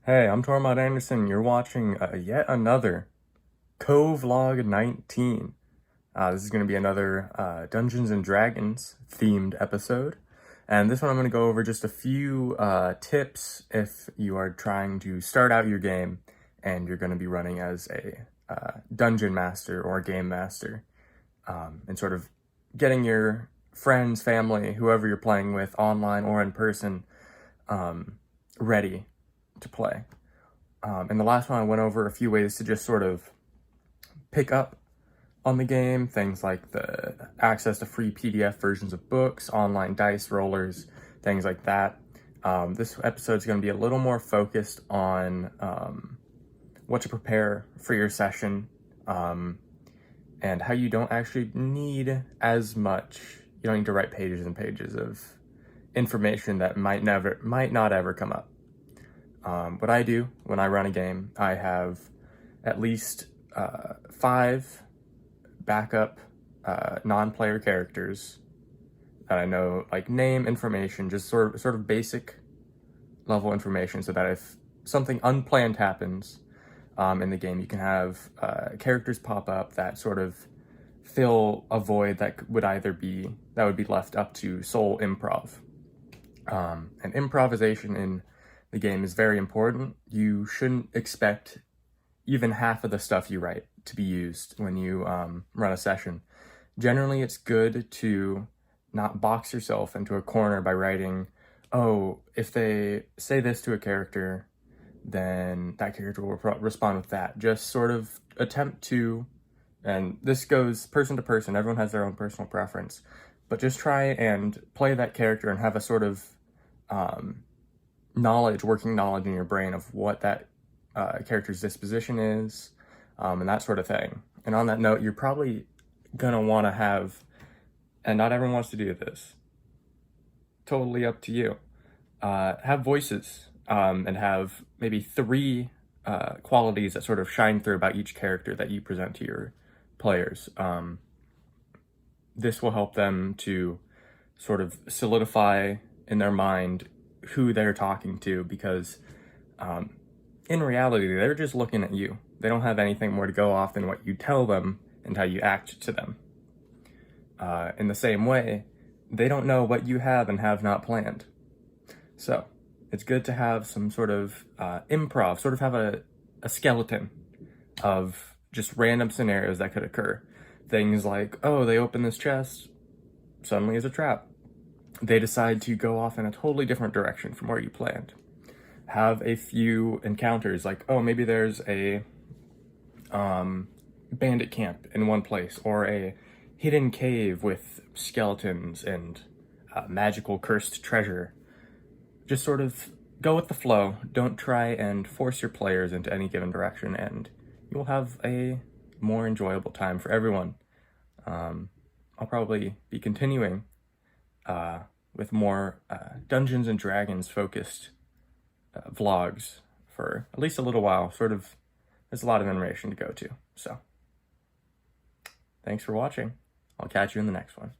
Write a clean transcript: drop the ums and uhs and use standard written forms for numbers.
Hey, I'm Tormod Anderson. You're watching yet another Co-Vlog 19. This is going to be another Dungeons and Dragons themed episode. And this one I'm going to go over just a few tips if you are trying to start out your game and you're going to be running as a dungeon master or game master, and sort of getting your friends, family, whoever you're playing with online or in person, ready to play. In the last one, I went over a few ways to just sort of pick up on the game, things like the access to free PDF versions of books, online dice rollers, things like that. This episode is going to be a little more focused on what to prepare for your session, and how you don't actually need as much. You don't need to write pages and pages of information that might not ever come up. What I do when I run a game, I have at least 5 backup non-player characters that I know, like name, information, just sort of basic level information, so that if something unplanned happens in the game, you can have characters pop up that sort of fill a void that would be left up to sole improv. And improvisation in the game is very important. You shouldn't expect even half of the stuff you write to be used when you run a session. Generally, it's good to not box yourself into a corner by writing, oh, if they say this to a character, then that character will respond with that. Just sort of attempt to, and this goes person to person, everyone has their own personal preference, but just try and play that character and have a sort of working knowledge in your brain of what that character's disposition is, and that sort of thing. And on that note, you're probably gonna want to have, and not everyone wants to do this, totally up to you, have voices, and have maybe 3 qualities that sort of shine through about each character that you present to your players. This will help them to sort of solidify in their mind who they're talking to, because in reality, they're just looking at you. They don't have anything more to go off than what you tell them and how you act to them. In the same way, they don't know what you have and have not planned. So it's good to have some sort of improv, sort of have a skeleton of just random scenarios that could occur. Things like, oh, they open this chest, suddenly is a trap. They decide to go off in a totally different direction from where you planned. Have a few encounters, like, oh, maybe there's a bandit camp in one place, or a hidden cave with skeletons and magical cursed treasure. Just sort of go with the flow. Don't try and force your players into any given direction, and you'll have a more enjoyable time for everyone. I'll probably be continuing with more Dungeons and Dragons focused vlogs for at least a little while. There's a lot of information to go to. So, thanks for watching. I'll catch you in the next one.